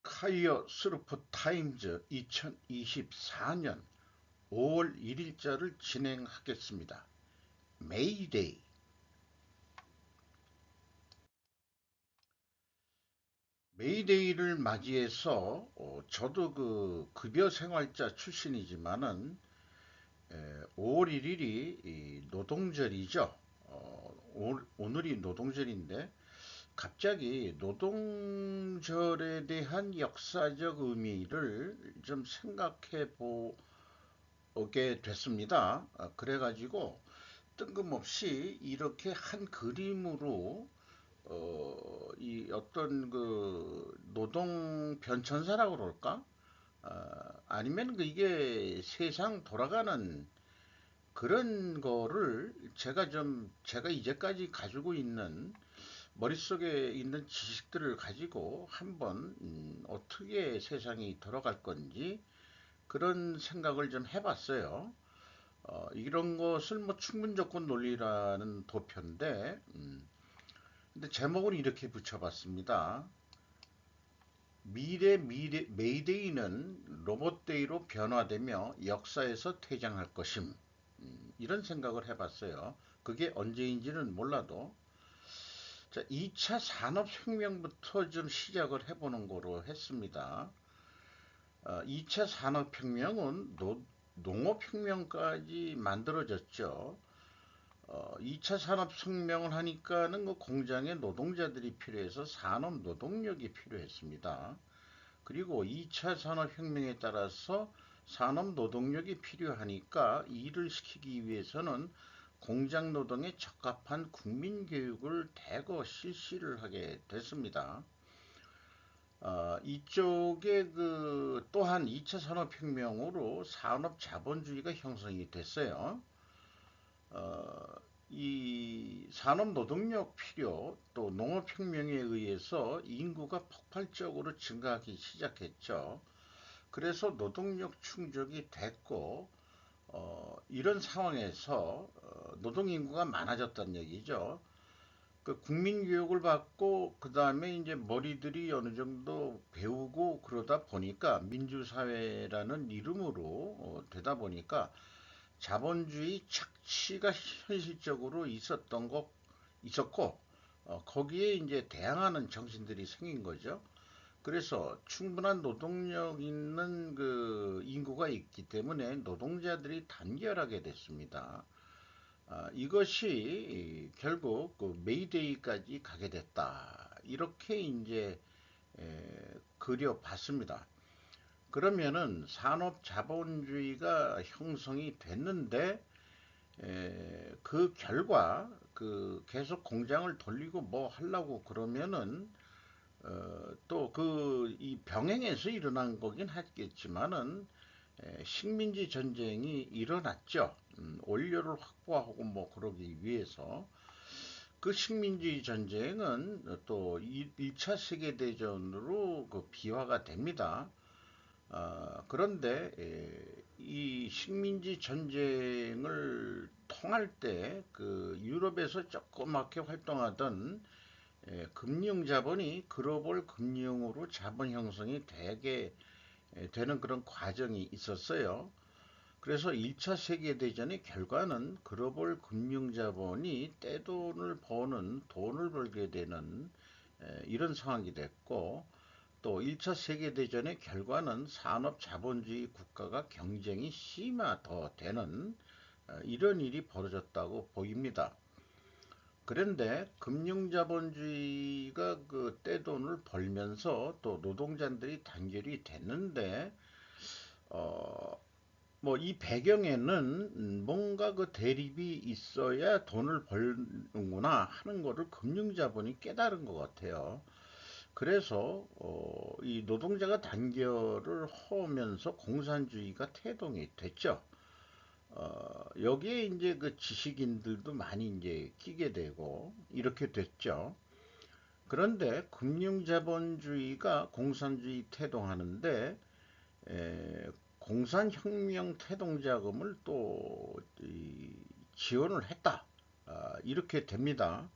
스카이어 스루프 타임즈 2024년 5월 1일자를 진행하겠습니다. 메이데이. 메이데이를 맞이해서 저도 그 급여 생활자 출신이지만은 5월 1일이 노동절이죠. 오늘이 노동절인데 갑자기 노동절에 대한 역사적 의미를 좀 생각해 보게 됐습니다. 그래가지고 뜬금없이 이렇게 한 그림으로 이 어떤 그 노동 변천사라고 그럴까? 아니면 그 이게 세상 돌아가는 그런 거를 제가 이제까지 가지고 있는 머릿속에 있는 지식들을 가지고 한번 어떻게 세상이 돌아갈 건지 그런 생각을 좀 해봤어요. 이런 것을 뭐 충분조건 논리라는 도표인데, 근데 제목은 이렇게 붙여봤습니다. 미래 메이데이는 로봇데이로 변화되며 역사에서 퇴장할 것임. 이런 생각을 해봤어요. 그게 언제인지는 몰라도. 자, 2차 산업혁명부터 좀 시작을 해보는 거로 했습니다. 2차 산업혁명은 농업혁명까지 만들어졌죠. 2차 산업혁명을 하니까는 그 공장에 노동자들이 필요해서 산업 노동력이 필요했습니다. 그리고 2차 산업혁명에 따라서 산업 노동력이 필요하니까 일을 시키기 위해서는 공장 노동에 적합한 국민 교육을 대거 실시를 하게 됐습니다. 이쪽에 그 또한 2차 산업혁명으로 산업 자본주의가 형성이 됐어요. 어, 이 산업 노동력 필요 또 농업혁명에 의해서 인구가 폭발적으로 증가하기 시작했죠. 그래서 노동력 충족이 됐고 이런 상황에서 노동인구가 많아졌다는 얘기죠. 그 국민교육을 받고 그 다음에 이제 머리들이 어느 정도 배우고 그러다 보니까 민주사회라는 이름으로 되다 보니까 자본주의 착취가 현실적으로 있었고 거기에 이제 대항하는 정신들이 생긴 거죠. 그래서 충분한 노동력 있는 그 인구가 있기 때문에 노동자들이 단결하게 됐습니다. 이것이 결국 그 메이데이까지 가게 됐다. 이렇게 이제 그려봤습니다. 그러면은 산업 자본주의가 형성이 됐는데 그 결과 그 계속 공장을 돌리고 뭐 하려고 그러면은 또 그 이 병행해서 일어난 거긴 하겠지만은 식민지 전쟁이 일어났죠. 원료를 확보하고 뭐 그러기 위해서 그 식민지 전쟁은 또 1차 세계대전으로 그 비화가 됩니다. 그런데 이 식민지 전쟁을 통할 때 그 유럽에서 조그맣게 활동하던 금융 자본이 글로벌 금융으로 자본 형성이 되게 되는 그런 과정이 있었어요. 그래서 1차 세계대전의 결과는 글로벌 금융 자본이 떼돈을 버는 돈을 벌게 되는 이런 상황이 됐고 또 1차 세계대전의 결과는 산업 자본주의 국가가 경쟁이 더 되는 이런 일이 벌어졌다고 보입니다. 그런데 금융자본주의가 그 떼돈을 벌면서 또 노동자들이 단결이 됐는데 어, 뭐 이 배경에는 뭔가 그 대립이 있어야 돈을 벌는구나 하는 거를 금융자본이 깨달은 것 같아요. 그래서 이 노동자가 단결을 하면서 공산주의가 태동이 됐죠. 여기에 이제 그 지식인들도 많이 이제 끼게 되고 이렇게 됐죠. 그런데 금융자본주의가 공산주의 태동하는데 공산혁명 태동자금을 또 지원을 했다. 이렇게 됩니다.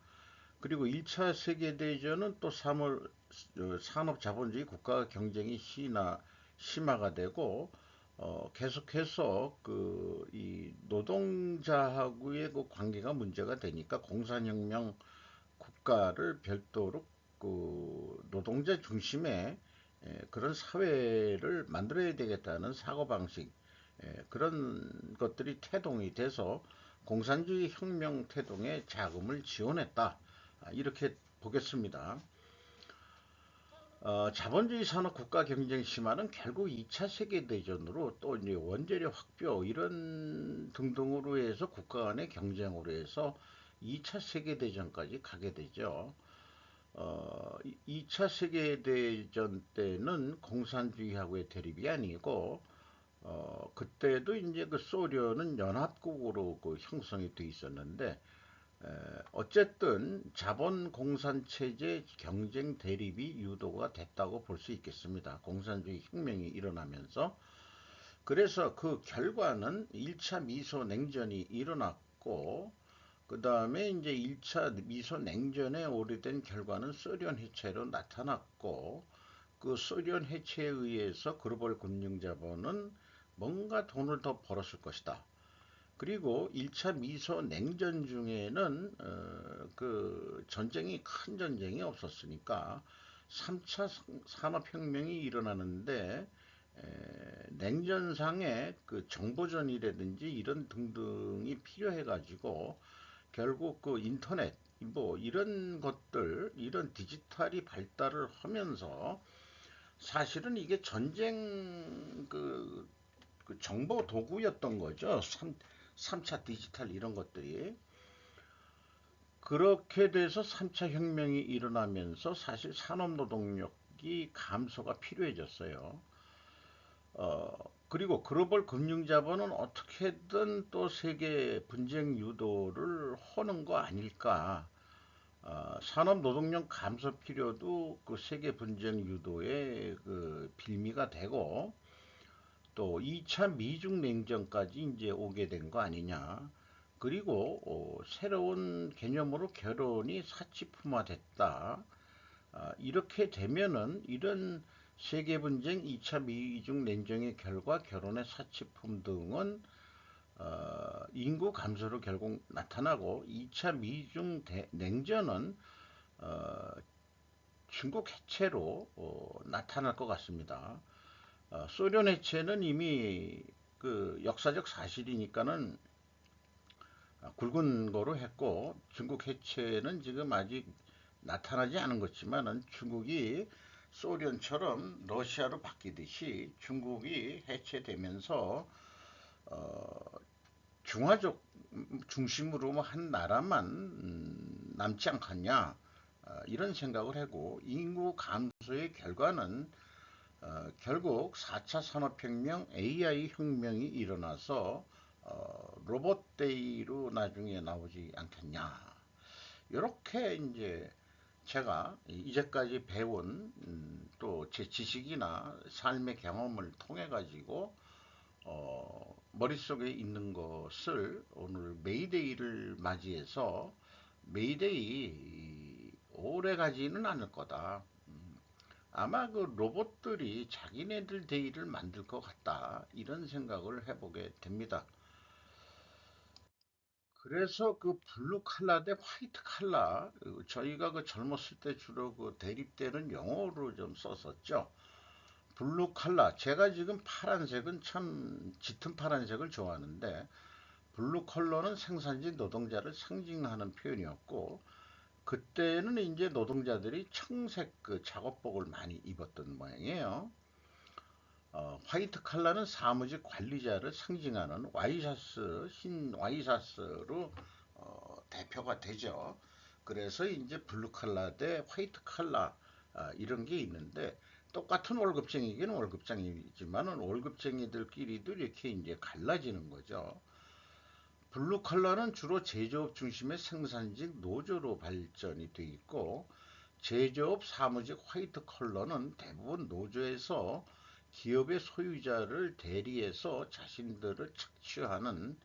그리고 1차 세계대전은 또 산업자본주의 국가 경쟁이 심화가 되고, 계속해서 이 노동자하고의 그 관계가 문제가 되니까 공산혁명 국가를 별도로 노동자 중심의 그런 사회를 만들어야 되겠다는 사고방식, 그런 것들이 태동이 돼서 공산주의 혁명 태동에 자금을 지원했다. 이렇게 보겠습니다. 자본주의 산업 국가 경쟁 심화는 결국 2차 세계대전으로 또 이제 원재료 확보 이런 등등으로 해서 국가 간의 경쟁으로 해서 2차 세계대전까지 가게 되죠. 2차 세계대전 때는 공산주의하고의 대립이 아니고, 그때도 이제 그 소련은 연합국으로 그 형성이 돼 있었는데, 어쨌든 자본 공산 체제 경쟁 대립이 유도가 됐다고 볼 수 있겠습니다. 공산주의 혁명이 일어나면서. 그래서 그 결과는 1차 미소 냉전이 일어났고, 그 다음에 이제 1차 미소 냉전의 오래된 결과는 소련 해체로 나타났고, 그 소련 해체에 의해서 글로벌 금융자본은 뭔가 돈을 더 벌었을 것이다. 그리고 1차 미소 냉전 중에는 그 전쟁이 큰 전쟁이 없었으니까 3차 산업혁명이 일어나는데, 냉전상의 그 정보전이라든지 이런 등등이 필요해가지고 결국 그 인터넷 뭐 이런 것들 이런 디지털이 발달을 하면서 사실은 이게 전쟁 그 정보 도구였던 거죠. 3차 디지털 이런 것들이. 그렇게 돼서 3차 혁명이 일어나면서 사실 산업노동력이 감소가 필요해졌어요. 그리고 글로벌 금융자본은 어떻게든 또 세계 분쟁 유도를 하는 거 아닐까. 산업노동력 감소 필요도 그 세계 분쟁 유도의 그 빌미가 되고, 또 2차 미중 냉전까지 이제 오게 된 거 아니냐. 그리고 새로운 개념으로 결혼이 사치품화됐다. 이렇게 되면은 이런 세계 분쟁, 2차 미중 냉전의 결과 결혼의 사치품 등은 인구 감소로 결국 나타나고, 2차 미중 냉전은 어, 중국 해체로 나타날 것 같습니다. 소련 해체는 이미 그 역사적 사실이니까는 굵은 거로 했고, 중국 해체는 지금 아직 나타나지 않은 것지만은 중국이 소련처럼 러시아로 바뀌듯이 중국이 해체되면서 중화적 중심으로 한 나라만 남지 않겠냐, 이런 생각을 하고, 인구 감소의 결과는 결국 4차 산업혁명 AI 혁명이 일어나서 로봇 데이로 나중에 나오지 않겠냐. 이렇게 이제 제가 이제까지 배운 또 제 지식이나 삶의 경험을 통해 가지고 머릿속에 있는 것을 오늘 메이데이를 맞이해서, 메이데이 오래 가지는 않을 거다. 아마 그 로봇들이 자기네들 데이를 만들 것 같다. 이런 생각을 해보게 됩니다. 그래서 그 블루 칼라 대 화이트 칼라, 저희가 그 젊었을 때 주로 그 대립되는 용어로 좀 썼었죠. 블루 칼라, 제가 지금 파란색은 참 짙은 파란색을 좋아하는데, 블루 컬러는 생산직 노동자를 상징하는 표현이었고, 그때는 이제 노동자들이 청색 그 작업복을 많이 입었던 모양이에요. 화이트 칼라는 사무직 관리자를 상징하는 와이셔츠, 흰 와이셔츠로 대표가 되죠. 그래서 이제 블루 칼라 대 화이트 칼라, 이런 게 있는데, 똑같은 월급쟁이긴 월급쟁이지만은 월급쟁이들끼리도 이렇게 이제 갈라지는 거죠. 블루 칼라는 주로 제조업 중심의 생산직 노조로 발전이 돼 있고, 제조업 사무직 화이트 컬러는 대부분 노조에서 기업의 소유자를 대리해서 자신들을 착취하는,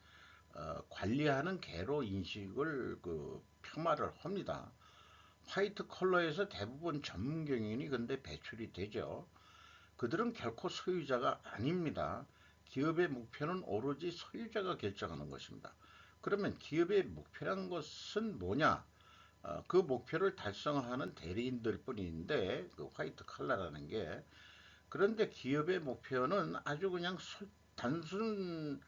관리하는 개로 인식을 그 폄하를 합니다. 화이트 컬러에서 대부분 전문 경영인이 근데 배출이 되죠. 그들은 결코 소유자가 아닙니다. 기업의 목표는 오로지 소유자가 결정하는 것입니다. 그러면 기업의 목표란 것은 뭐냐? 그 목표를 달성하는 대리인들 뿐인데, 그 화이트 칼라라는 게. 그런데 기업의 목표는 아주 그냥 단순,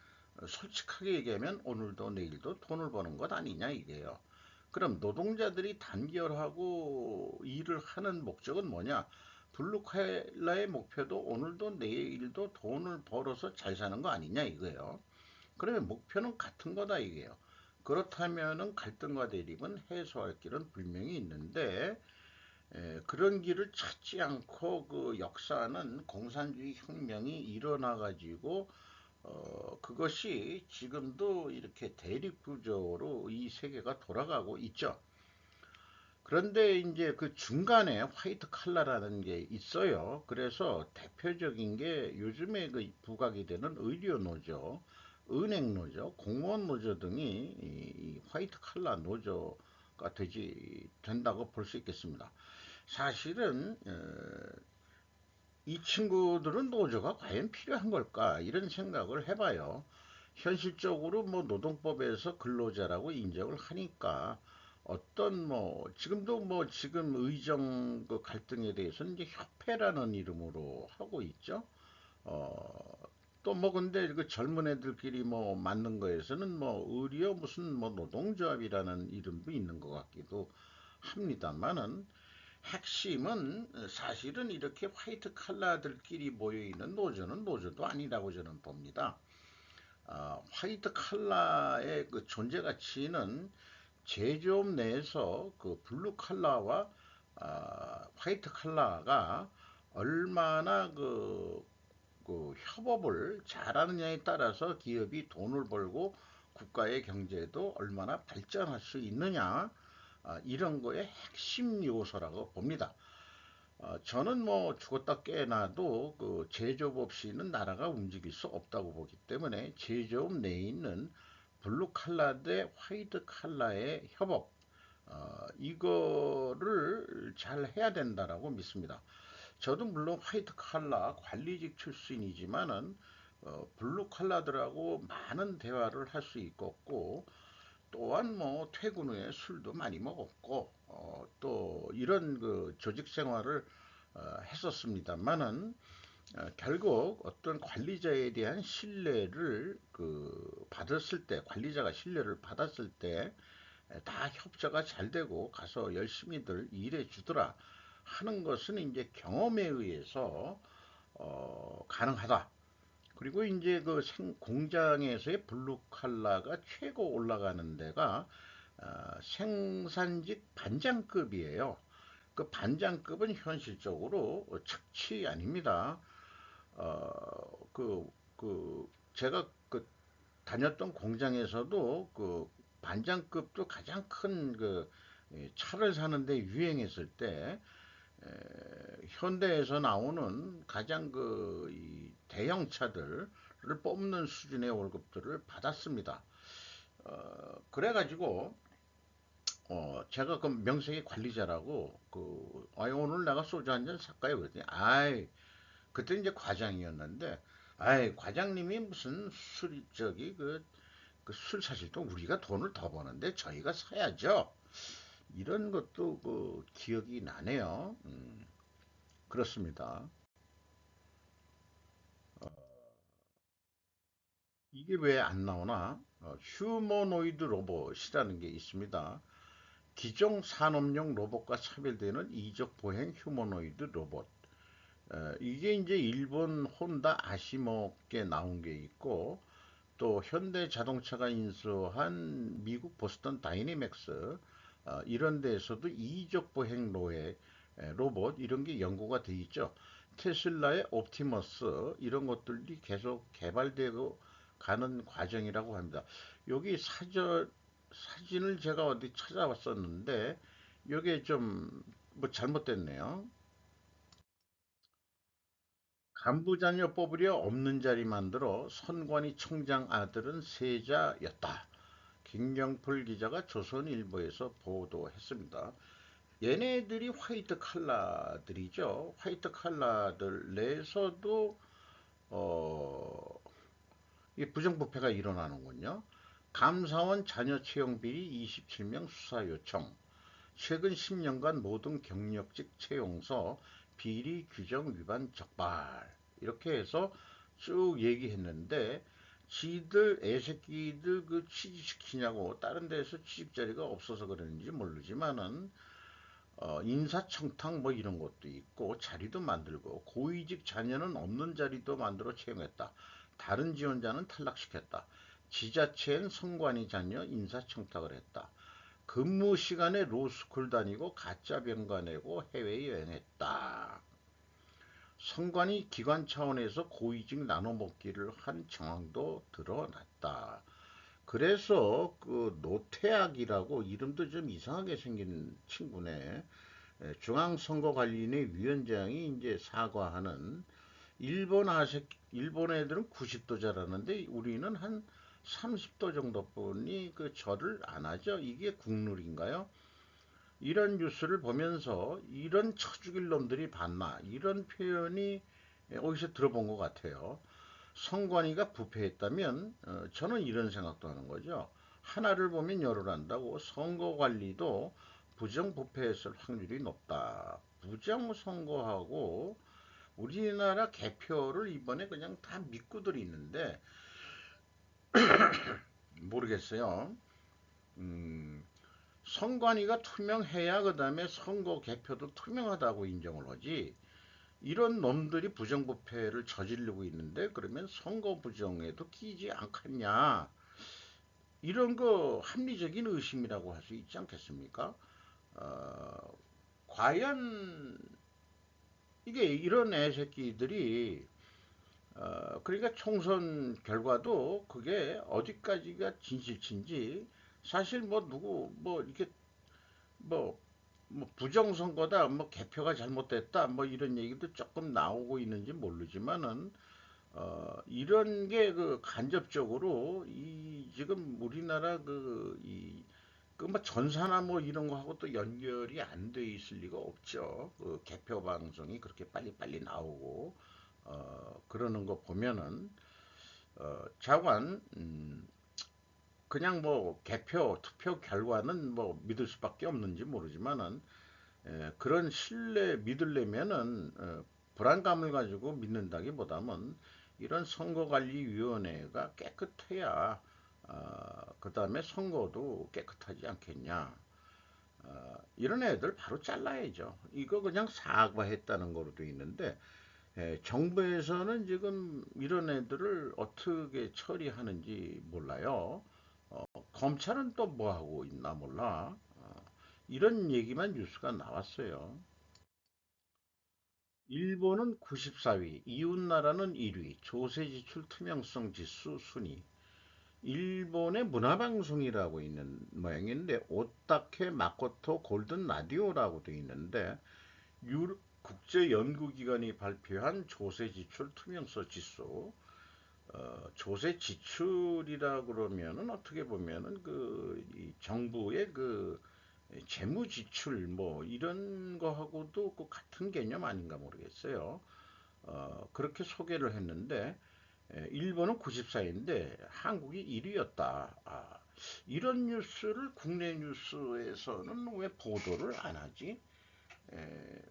솔직하게 얘기하면 오늘도 내일도 돈을 버는 것 아니냐 이게요. 그럼 노동자들이 단결하고 일을 하는 목적은 뭐냐? 블루칼라의 목표도 오늘도 내일도 돈을 벌어서 잘 사는 거 아니냐 이거예요. 그러면 목표는 같은 거다 이게요. 그렇다면은 갈등과 대립은 해소할 길은 분명히 있는데 그런 길을 찾지 않고 그 역사는 공산주의 혁명이 일어나 가지고 그것이 지금도 이렇게 대립 구조로 이 세계가 돌아가고 있죠. 그런데 이제 그 중간에 화이트 칼라라는 게 있어요. 그래서 대표적인 게 요즘에 그 부각이 되는 의료 노조, 은행 노조, 공무원 노조 등이 이 화이트 칼라 노조가 된다고 볼 수 있겠습니다. 사실은 이 친구들은 노조가 과연 필요한 걸까 이런 생각을 해봐요. 현실적으로 뭐 노동법에서 근로자라고 인정을 하니까 어떤 뭐 지금도 뭐 지금 의정 그 갈등에 대해서는 이제 협회라는 이름으로 하고 있죠. 또 뭐 근데 그 젊은 애들끼리 뭐 맞는 거에서는 뭐 의료 무슨 뭐 노동조합이라는 이름도 있는 것 같기도 합니다만은 핵심은 사실은 이렇게 화이트 칼라들끼리 모여있는 노조는 노조도 아니라고 저는 봅니다. 화이트 칼라의 그 존재 가치는 제조업 내에서 그 블루 칼라와 화이트 칼라가 얼마나 그 협업을 잘하느냐에 따라서 기업이 돈을 벌고 국가의 경제도 얼마나 발전할 수 있느냐 이런 거의 핵심 요소라고 봅니다. 저는 뭐 죽었다 깨어나도 그 제조업 없이는 나라가 움직일 수 없다고 보기 때문에 제조업 내에 있는 블루 칼라 대 화이트 칼라의 협업 이거를 잘 해야 된다라고 믿습니다. 저도 물론 화이트 칼라 관리직 출신이지만은 블루 칼라들하고 많은 대화를 할 수 있었고 또한 뭐 퇴근 후에 술도 많이 먹었고 또 이런 그 조직 생활을 했었습니다만은 결국 어떤 관리자에 대한 신뢰를 그 받았을 때 관리자가 신뢰를 받았을 때 다 협조가 잘 되고 가서 열심히들 일해 주더라 하는 것은 이제 경험에 의해서 가능하다. 그리고 이제 그 공장에서의 블루 칼라가 최고 올라가는 데가 생산직 반장급이에요. 그 반장급은 현실적으로 착취 아닙니다. 제가 그 다녔던 공장에서도 그 반장급도 가장 큰 그 차를 사는데 유행했을 때 현대에서 나오는 가장 그이 대형차들을 뽑는 수준의 월급들을 받았습니다. 그래가지고 제가 그 명색이 관리자라고 오늘 내가 소주 한 잔 살까요? 그랬더니 아이 그때 이제 과장이었는데 아이 과장님이 무슨 술 저기 그 술 사실 또 우리가 돈을 더 버는데 저희가 사야죠. 이런 것도 그 기억이 나네요. 그렇습니다. 이게 왜 안 나오나? 휴머노이드 로봇이라는 게 있습니다. 기존 산업용 로봇과 차별되는 이적 보행 휴머노이드 로봇. 이게 이제 일본 혼다 아시모게 나온 게 있고 또 현대 자동차가 인수한 미국 보스턴 다이내믹스 이런 데에서도 이적 보행 로봇 이런 게 연구가 돼 있죠. 테슬라의 옵티머스 이런 것들이 계속 개발되고 가는 과정이라고 합니다. 여기 사진을 제가 어디 찾아봤었는데 이게 좀 뭐 잘못됐네요. 간부자녀 뽑으려 없는 자리 만들어 선관위 청장 아들은 세자였다. 김경풀 기자가 조선일보에서 보도했습니다. 얘네들이 화이트 칼라들이죠. 화이트 칼라들 내에서도 어, 이 부정부패가 일어나는군요. 감사원 자녀 채용 비리 27명 수사 요청. 최근 10년간 모든 경력직 채용서 비리 규정 위반 적발. 이렇게 해서 쭉 얘기했는데 지들 애새끼들 그 취직시키냐고 다른 데서 취직 자리가 없어서 그런지 모르지만은 인사청탁 뭐 이런 것도 있고 자리도 만들고 고위직 자녀는 없는 자리도 만들어 채용했다. 다른 지원자는 탈락시켰다. 지자체엔 성관이 자녀 인사청탁을 했다. 근무 시간에 로스쿨 다니고 가짜 병가 내고 해외여행했다. 성관이 기관 차원에서 고위직 나눠먹기를 한 정황도 드러났다. 그래서 그 노태악이라고 이름도 좀 이상하게 생긴 친구네. 중앙선거관리위원회 위원장이 이제 사과하는 일본 애들은 90도 잘하는데 우리는 한 30도 정도뿐이 그 절을 안 하죠. 이게 국룰인가요? 이런 뉴스를 보면서 이런 쳐죽일 놈들이 봤나 이런 표현이 어디서 들어본 것 같아요. 선관위가 부패했다면 저는 이런 생각도 하는 거죠. 하나를 보면 열을 안다고 선거관리도 부정부패했을 확률이 높다. 부정선거하고 우리나라 개표를 이번에 그냥 다 믿고들 있는데 모르겠어요. 음, 선관위가 투명해야 그 다음에 선거 개표도 투명하다고 인정을 하지. 이런 놈들이 부정부패를 저지르고 있는데 그러면 선거 부정에도 끼지 않겠냐. 이런 거 합리적인 의심이라고 할 수 있지 않겠습니까? 어, 과연 이게 이런 애새끼들이 그러니까 총선 결과도 그게 어디까지가 진실친지 사실 뭐 누구 뭐 이렇게 뭐, 뭐 부정선거다 뭐 개표가 잘못됐다 뭐 이런 얘기도 조금 나오고 있는지 모르지만은 이런 게 그 간접적으로 이 지금 우리나라 그뭐 전사나 뭐 이런 거하고 또 연결이 안 돼 있을 리가 없죠. 그 개표 방송이 그렇게 빨리빨리 나오고 그러는 거 보면은 자관 그냥 뭐 개표 투표 결과는 뭐 믿을 수밖에 없는지 모르지만은 그런 신뢰 믿으려면은 불안감을 가지고 믿는다기보다는 이런 선거관리위원회가 깨끗해야 그 다음에 선거도 깨끗하지 않겠냐. 이런 애들 바로 잘라야죠. 이거 그냥 사과했다는 거로 돼 있는데 정부에서는 지금 이런 애들을 어떻게 처리하는지 몰라요. 검찰은 또 뭐 하고 있나 몰라. 이런 얘기만 뉴스가 나왔어요. 일본은 94위, 이웃나라는 1위, 조세지출 투명성 지수 순위. 일본의 문화방송이라고 있는 모양인데 오타케 마코토 골든 라디오라고 되어 있는데 국제연구기관이 발표한 조세지출 투명성 지수 조세 지출이라 그러면은 어떻게 보면은 이 정부의 그 재무 지출 뭐 이런 거하고도 그 같은 개념 아닌가 모르겠어요. 그렇게 소개를 했는데 일본은 94인데 한국이 1위였다. 이런 뉴스를 국내 뉴스에서는 왜 보도를 안 하지? 에,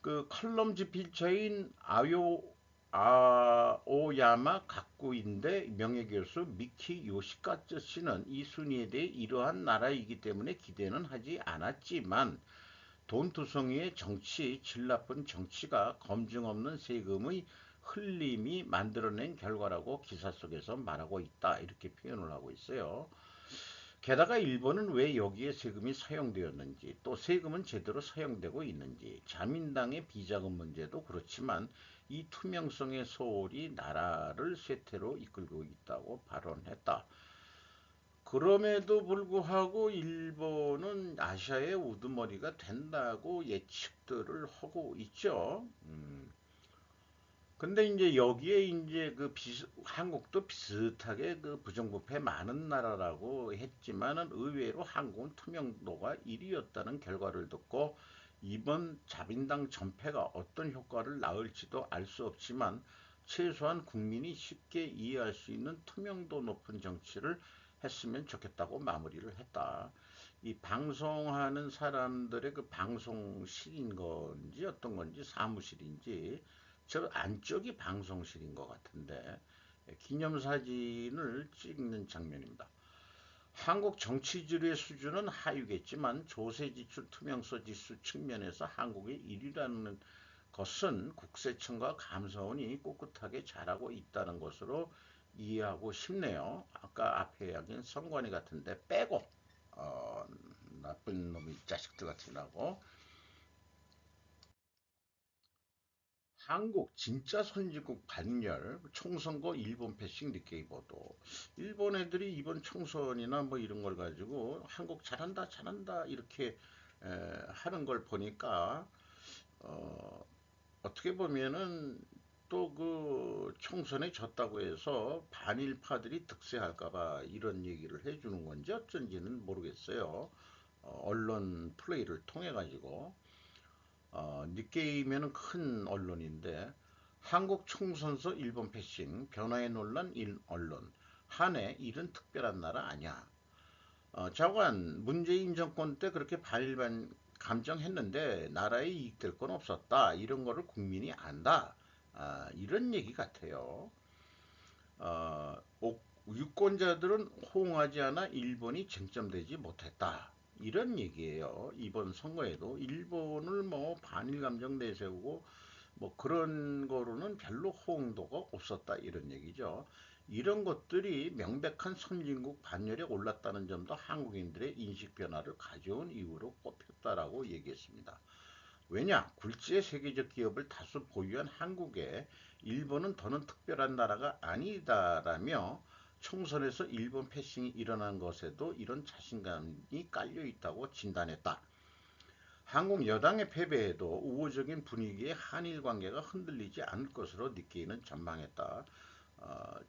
그 컬럼지 필자인 아오야마 가쿠인데 명예교수 미키 요시카츠 씨는 이 순위에 대해 이러한 나라이기 때문에 기대는 하지 않았지만 돈투성이의 정치, 질 나쁜 정치가 검증 없는 세금의 흘림이 만들어낸 결과라고 기사 속에서 말하고 있다. 이렇게 표현을 하고 있어요. 게다가 일본은 왜 여기에 세금이 사용되었는지, 또 세금은 제대로 사용되고 있는지, 자민당의 비자금 문제도 그렇지만 이 투명성의 소홀이 나라를 쇠퇴로 이끌고 있다고 발언했다. 그럼에도 불구하고 일본은 아시아의 우두머리가 된다고 예측들을 하고 있죠. 근데 이제 여기에 이제 한국도 비슷하게 그 부정부패 많은 나라라고 했지만은 의외로 한국은 투명도가 1위였다는 결과를 듣고 이번 자민당 전패가 어떤 효과를 낳을지도 알 수 없지만 최소한 국민이 쉽게 이해할 수 있는 투명도 높은 정치를 했으면 좋겠다고 마무리를 했다. 이 방송하는 사람들의 그 방송실인 건지 어떤 건지 사무실인지 저 안쪽이 방송실인 것 같은데 기념사진을 찍는 장면입니다. 한국 정치지의 수준은 하위겠지만 조세지출 투명성 지수 측면에서 한국이 1위라는 것은 국세청과 감사원이 꿋꿋하게 잘하고 있다는 것으로 이해하고 싶네요. 아까 앞에 이야기한 선관위 같은데 빼고 어, 나쁜 놈이 자식들 같으라고 한국 진짜 선진국 반열 총선거 일본 패싱 니케이 보도. 일본 애들이 이번 총선이나 뭐 이런 걸 가지고 한국 잘한다 잘한다 이렇게 하는 걸 보니까 어, 어떻게 보면은 또 그 총선에 졌다고 해서 반일파들이 득세할까봐 이런 얘기를 해주는 건지 어쩐지는 모르겠어요. 언론 플레이를 통해 가지고 니케이면은 큰 언론인데 한국 총선서 일본 패싱 변화에 놀란 일 언론 한해 일은 특별한 나라 아니야. 자관 문재인 정권 때 그렇게 반일반 감정했는데 나라에 이익될 건 없었다. 이런 거를 국민이 안다. 이런 얘기 같아요. 유권자들은 호응하지 않아 일본이 쟁점되지 못했다. 이런 얘기예요. 이번 선거에도 일본을 뭐 반일 감정 내세우고 뭐 그런 거로는 별로 호응도가 없었다 이런 얘기죠. 이런 것들이 명백한 선진국 반열에 올랐다는 점도 한국인들의 인식 변화를 가져온 이유로 꼽혔다라고 얘기했습니다. 왜냐? 굴지의 세계적 기업을 다수 보유한 한국에 일본은 더는 특별한 나라가 아니다라며 총선에서 일본 패싱이 일어난 것에도 이런 자신감이 깔려 있다고 진단했다. 한국 여당의 패배에도 우호적인 분위기에 한일 관계가 흔들리지 않을 것으로 니케이는 전망했다.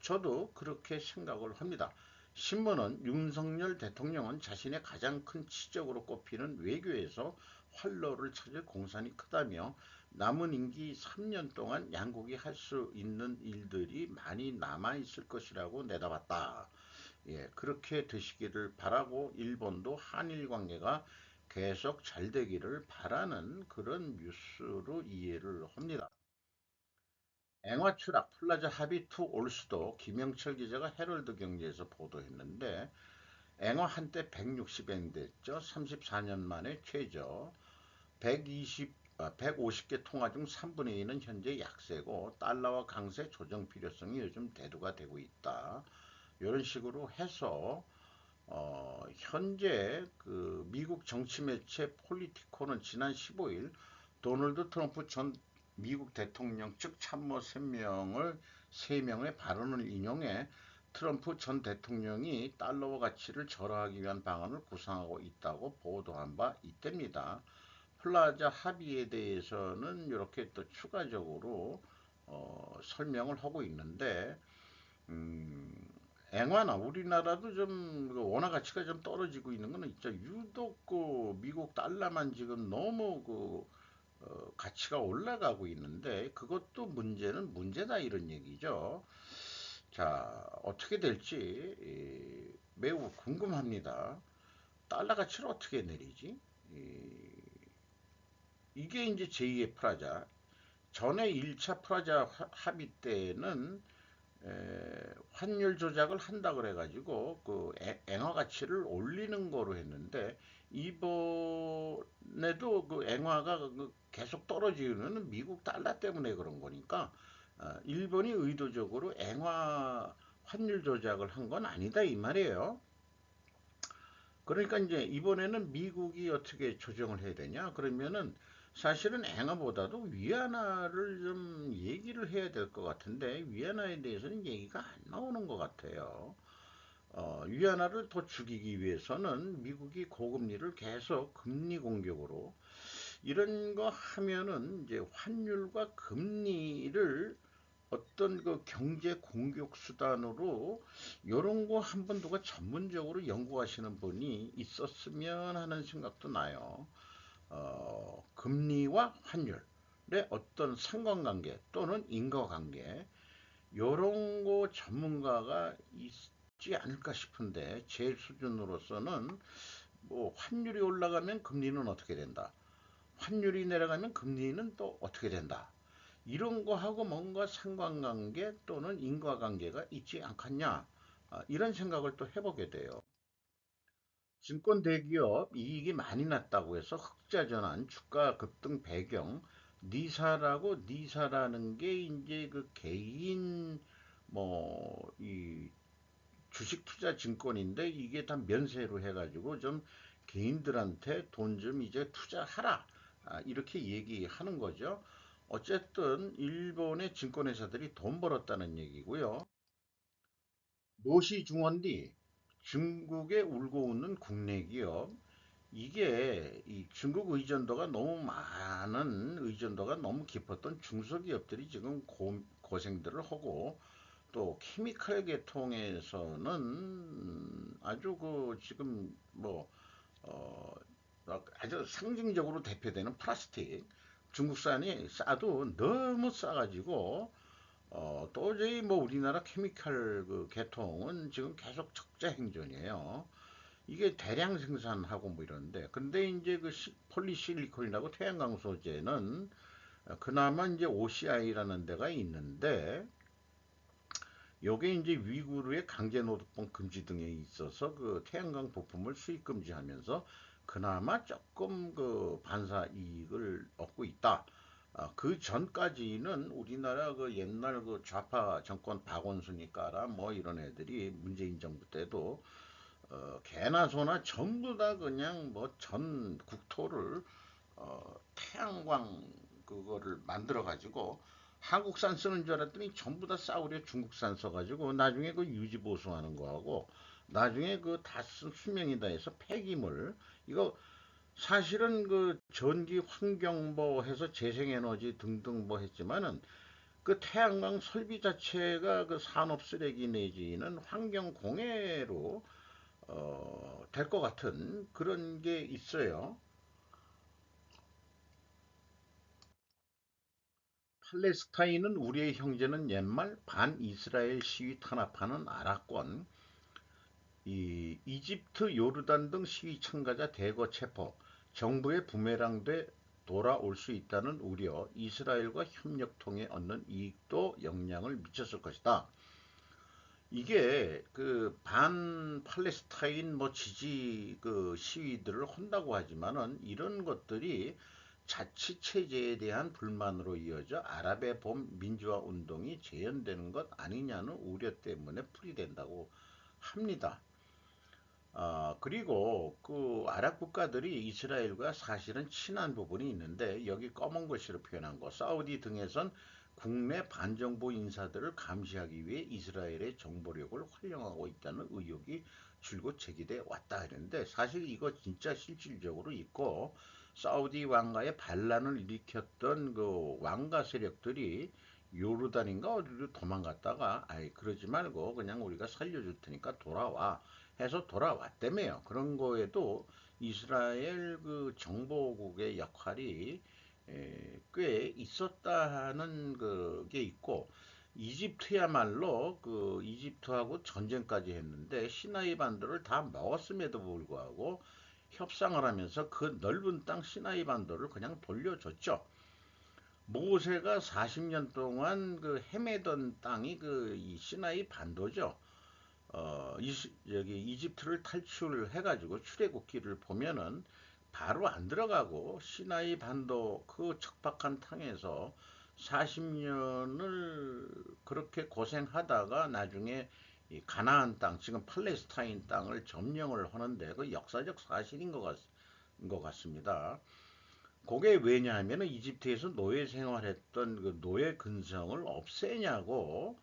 저도 그렇게 생각을 합니다. 신문은 윤석열 대통령은 자신의 가장 큰 치적으로 꼽히는 외교에서 활로를 찾을 공산이 크다며 남은 임기 3년 동안 양국이 할 수 있는 일들이 많이 남아 있을 것이라고 내다봤다. 예, 그렇게 되시기를 바라고 일본도 한일 관계가 계속 잘 되기를 바라는 그런 뉴스로 이해를 합니다. 앵화 추락 플라자 합의 투 올수도 김영철 기자가 헤럴드 경제에서 보도했는데 앵화 한때 160엔 됐죠. 34년 만에 최저 150개 통화 중 3분의 2는 현재 약세고 달러와 강세 조정 필요성이 요즘 대두가 되고 있다. 이런 식으로 해서 현재 그 미국 정치 매체 폴리티코는 지난 15일 도널드 트럼프 전 미국 대통령 측 참모 3명의 발언을 인용해 트럼프 전 대통령이 달러와 가치를 절하하기 위한 방안을 구상하고 있다고 보도한 바 있답니다. 플라자 합의에 대해서는 이렇게 또 추가적으로 설명을 하고 있는데 음, 앵화나 우리나라도 좀그 원화 가치가 좀 떨어지고 있는 거는 있죠. 유독 그 미국 달러만 지금 너무 가치가 올라가고 있는데 그것도 문제는 문제다 이런 얘기죠. 자, 어떻게 될지 매우 궁금합니다. 달러 가치를 어떻게 내리지? 이게 이제 제2의 프라자. 전에 1차 프라자 합의 때는 환율 조작을 한다 그래가지고 그 앵화 가치를 올리는 거로 했는데 이번에도 그 앵화가 계속 떨어지는 미국 달러 때문에 그런 거니까 일본이 의도적으로 앵화 환율 조작을 한 건 아니다 이 말이에요. 그러니까 이제 이번에는 미국이 어떻게 조정을 해야 되냐? 그러면은 사실은 앵화보다도 위안화를 좀 얘기를 해야 될 것 같은데 위안화에 대해서는 얘기가 안 나오는 것 같아요. 위안화를 더 죽이기 위해서는 미국이 고금리를 계속 금리 공격으로 이런 거 하면은 이제 환율과 금리를 어떤 그 경제 공격 수단으로 요런 거 한번 누가 전문적으로 연구하시는 분이 있었으면 하는 생각도 나요. 금리와 환율의 어떤 상관관계 또는 인과관계 요런 거 전문가가 있지 않을까 싶은데 제 수준으로서는 뭐 환율이 올라가면 금리는 어떻게 된다. 환율이 내려가면 금리는 또 어떻게 된다. 이런 거하고 뭔가 상관관계 또는 인과관계가 있지 않겠냐. 이런 생각을 또 해보게 돼요. 증권 대기업 이익이 많이 났다고 해서 흑자 전환, 주가 급등 배경, 니사라는 게 이제 그 개인 뭐 이 주식 투자 증권인데 이게 다 면세로 해가지고 좀 개인들한테 돈 좀 이제 투자하라. 이렇게 얘기하는 거죠. 어쨌든 일본의 증권회사들이 돈 벌었다는 얘기고요. 노시 중원디 중국에 울고 웃는 국내 기업 이게 이 중국 의존도가 너무 많은 의존도가 너무 깊었던 중소기업들이 지금 고생들을 하고 또 케미칼 계통에서는 아주 그 지금 뭐 어, 아주 상징적으로 대표되는 플라스틱 중국산이 싸도 너무 싸가지고 도저히 뭐 우리나라 케미칼 그 계통은 지금 계속 적자 행전이에요. 이게 대량 생산하고 뭐 이러는데 근데 이제 그 폴리실리콘이라고 태양광 소재는 그나마 이제 OCI라는 데가 있는데 요게 이제 위구르의 강제 노동법 금지 등에 있어서 그 태양광 부품을 수입 금지하면서 그나마 조금 그 반사 이익을 얻고 있다. 그 전까지는 우리나라 그 옛날 그 좌파 정권 박원순이까라 뭐 이런 애들이 문재인 정부 때도 개나 소나 전부 다 그냥 뭐 전 국토를 태양광 그거를 만들어 가지고 한국산 쓰는 줄 알았더니 전부 다 싸구려 중국산 써가지고 나중에 그 유지 보수하는 거하고 나중에 그 다 쓴 수명이다 해서 폐기물 이거 사실은 그 전기 환경부 해서 재생에너지 등등 뭐 했지만은 그 태양광 설비 자체가 그 산업 쓰레기 내지는 환경 공해로 될 것 같은 그런 게 있어요. 팔레스타인은 우리의 형제는 옛말 반이스라엘 시위 탄압하는 아랍권, 이 이집트, 요르단 등 시위 참가자 대거 체포, 정부의 부메랑돼 돌아올 수 있다는 우려, 이스라엘과 협력 통해 얻는 이익도 영향을 미쳤을 것이다. 이게 그 반 팔레스타인 뭐 지지 그 시위들을 한다고 하지만은 이런 것들이 자치 체제에 대한 불만으로 이어져 아랍의 봄 민주화 운동이 재현되는 것 아니냐는 우려 때문에 풀이된다고 합니다. 그리고 그 아랍 국가들이 이스라엘과 사실은 친한 부분이 있는데 여기 검은 글씨로 표현한 거 사우디 등에선 국내 반정부 인사들을 감시하기 위해 이스라엘의 정보력을 활용하고 있다는 의혹이 줄곧 제기돼 왔다 했는데 사실 이거 진짜 실질적으로 있고 사우디 왕가의 반란을 일으켰던 그 왕가 세력들이 요르단인가 어디로 도망갔다가 아이 그러지 말고 그냥 우리가 살려줄 테니까 돌아와 해서 돌아왔다며요. 그런 거에도 이스라엘 그 정보국의 역할이 꽤 있었다는 그게 있고 이집트야말로 그 이집트하고 전쟁까지 했는데 시나이 반도를 다 먹었음에도 불구하고 협상을 하면서 그 넓은 땅 시나이 반도를 그냥 돌려줬죠. 모세가 40년 동안 그 헤매던 땅이 그 이 시나이 반도죠. 여기 이집트를 탈출해가지고 출애굽기를 보면은 바로 안 들어가고 시나이 반도 그 척박한 땅에서 40년을 그렇게 고생하다가 나중에 이 가나안 땅, 지금 팔레스타인 땅을 점령을 하는데 그 역사적 사실인 것 같습니다. 그게 왜냐하면 이집트에서 노예 생활했던 그 노예 근성을 없애냐고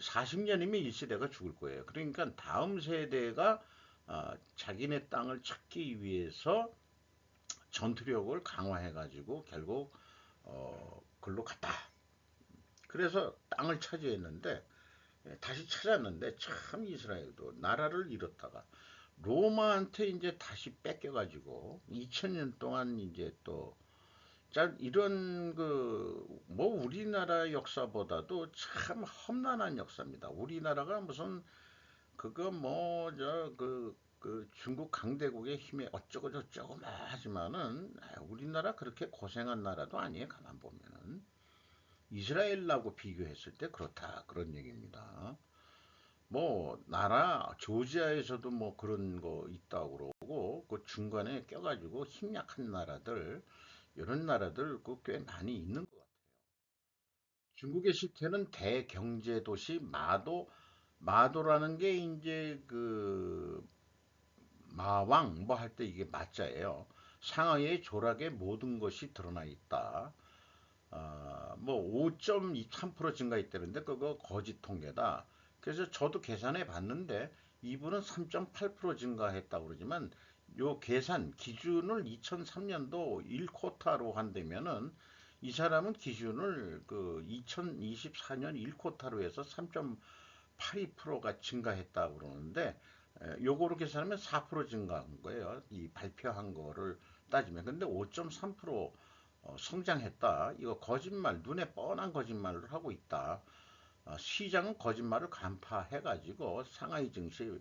40년이면 1세대가 죽을 거예요. 그러니까 다음 세대가 자기네 땅을 찾기 위해서 전투력을 강화해가지고 결국 글로 갔다. 그래서 땅을 차지했는데 다시 찾았는데 참 이스라엘도 나라를 잃었다가 로마한테 이제 다시 뺏겨가지고 2000년 동안 이제 또 자, 이런 뭐 우리나라 역사보다도 참 험난한 역사입니다. 우리나라가 무슨 그거 뭐 그 중국 강대국의 힘에 어쩌고 저쩌고 막 하지만은 우리나라 그렇게 고생한 나라도 아니에요. 가만 보면은 이스라엘하고 비교했을 때 그렇다 그런 얘기입니다. 뭐 나라 조지아에서도 뭐 그런 거 있다고 그러고 그 중간에 껴가지고 힘 약한 나라들 이런 나라들 꽤 많이 있는 것 같아요. 중국의 실태는 대경제 도시 마도라는 게 이제 그 마왕 뭐 할 때 이게 마자예요. 상하이의 조락에 모든 것이 드러나 있다. 뭐 5.23% 증가했다는데 그거 거짓 통계다. 그래서 저도 계산해 봤는데 이분은 3.8% 증가했다고 그러지만 요 계산 기준을 2003년도 1쿼타로 한다면은 이 사람은 기준을 그 2024년 1쿼타로 해서 3.82%가 증가했다고 그러는데 요거로 계산하면 4% 증가한 거예요. 이 발표한 거를 따지면. 근데 5.3% 성장했다. 이거 거짓말, 눈에 뻔한 거짓말을 하고 있다. 시장은 거짓말을 간파해가지고 상하이 증시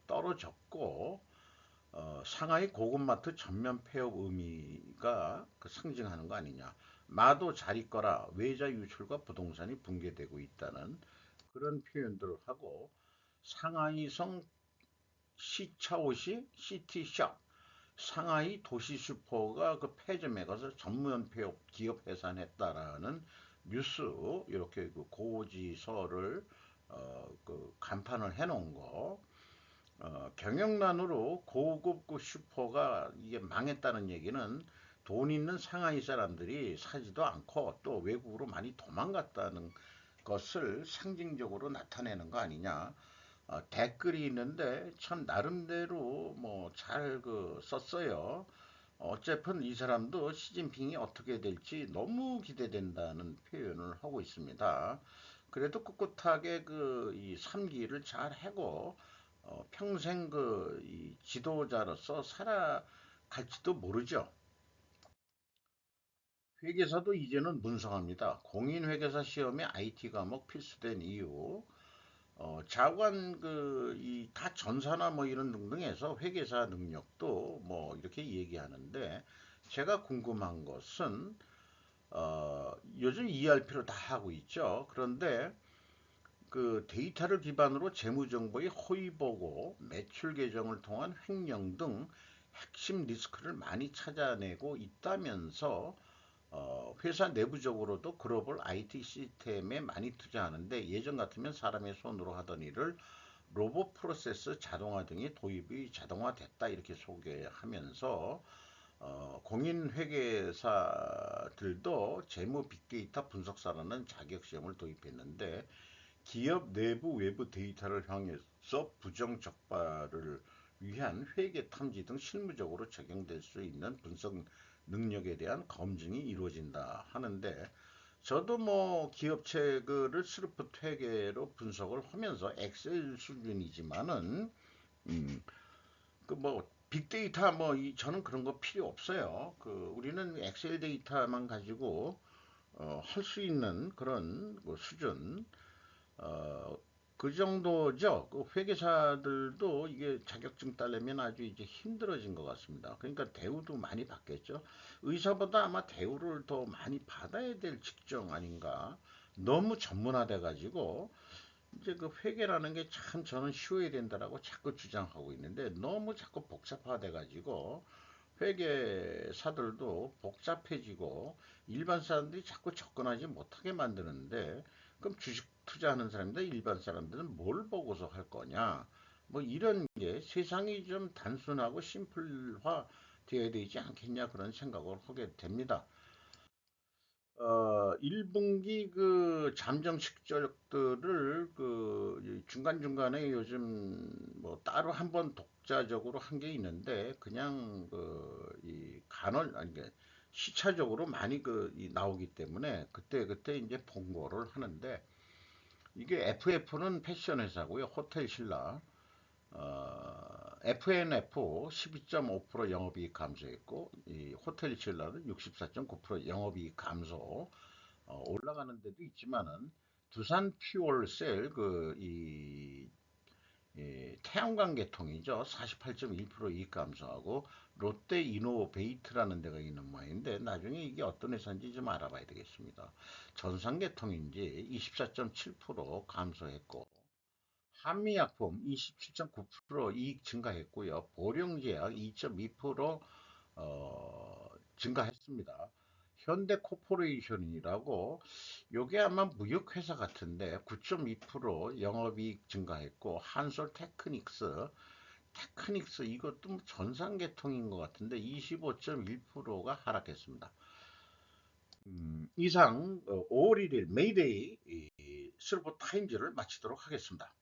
떨어졌고, 상하이 고급마트 전면 폐업 의미가 그 상징하는 거 아니냐. 마도 잘 있거라. 외자 유출과 부동산이 붕괴되고 있다는 그런 표현들을 하고, 상하이성 시차오시 시티샵 상하이 도시 슈퍼가 그 폐점에 가서 전면 폐업 기업 해산했다라는 뉴스 이렇게 그 고지서를 그 간판을 해놓은 거 경영난으로 고급 그 슈퍼가 이게 망했다는 얘기는 돈 있는 상하이 사람들이 사지도 않고 또 외국으로 많이 도망갔다는 것을 상징적으로 나타내는 거 아니냐. 댓글이 있는데 참 나름대로 뭐 잘 그 썼어요. 어쨌든 이 사람도 시진핑이 어떻게 될지 너무 기대된다는 표현을 하고 있습니다. 그래도 꿋꿋하게 그 이 3기를 잘 하고 평생 그 이 지도자로서 살아갈지도 모르죠. 회계사도 이제는 문성합니다. 공인회계사 시험에 IT 과목 필수된 이유. 자관 이 다 전사나 뭐 이런 등등에서 회계사 능력도 뭐 이렇게 얘기하는데 제가 궁금한 것은 요즘 ERP로 다 하고 있죠. 그런데 그 데이터를 기반으로 재무정보의 허위 보고, 매출 계정을 통한 횡령 등 핵심 리스크를 많이 찾아내고 있다면서 회사 내부적으로도 글로벌 IT 시스템에 많이 투자하는데 예전 같으면 사람의 손으로 하던 일을 로봇 프로세스 자동화 등의 도입이 자동화됐다 이렇게 소개하면서 공인회계사들도 재무 빅데이터 분석사라는 자격시험을 도입했는데 기업 내부 외부 데이터를 향해서 부정 적발을 위한 회계 탐지 등 실무적으로 적용될 수 있는 분석 능력에 대한 검증이 이루어진다 하는데 저도 뭐 기업체를 스루프 회계로 분석을 하면서 엑셀 수준이지만은 그 뭐 빅데이터 뭐 저는 그런 거 필요 없어요. 그 우리는 엑셀 데이터만 가지고 할 수 있는 그런 그 수준 어, 그 정도죠. 그 회계사들도 이게 자격증 따려면 아주 이제 힘들어진 것 같습니다. 그러니까 대우도 많이 받겠죠. 의사보다 아마 대우를 더 많이 받아야 될 직종 아닌가. 너무 전문화돼 가지고 이제 그 회계라는 게 참 저는 쉬워야 된다라고 자꾸 주장하고 있는데 너무 자꾸 복잡화돼 가지고 회계사들도 복잡해지고 일반 사람들이 자꾸 접근하지 못하게 만드는데 그럼 주식 투자하는 사람들 일반 사람들은 뭘 보고서 할 거냐 뭐 이런 게 세상이 좀 단순하고 심플화 되어야 되지 않겠냐 그런 생각을 하게 됩니다. 1분기 그 잠정 실적들을 그 중간중간에 요즘 뭐 따로 한번 독자적으로 한 게 있는데 그냥 그 이 간헐 아니 시차적으로 많이 나오기 때문에 그때 이제 본거를 하는데 이게 FF는 패션 회사고요. 호텔 신라. FNF 12.5% 영업이익 감소했고 이 호텔 신라는 64.9% 영업이익 감소. 올라가는 데도 있지만은 두산 퓨얼셀 태양광 계통이죠. 48.1% 이익 감소하고 롯데 이노베이트라는 데가 있는 모양인데 나중에 이게 어떤 회사인지 좀 알아봐야 되겠습니다. 전상 계통인지 24.7% 감소했고 한미약품 27.9% 이익 증가했고요. 보령제약 2.2% 증가했습니다. 현대코퍼레이션이라고 요게 아마 무역회사 같은데 9.2% 영업이익 증가했고 한솔 테크닉스 이것도 뭐 전상계통인 것 같은데 25.1%가 하락했습니다. 이상 5월 1일 메이데이 슬포타임즈를 마치도록 하겠습니다.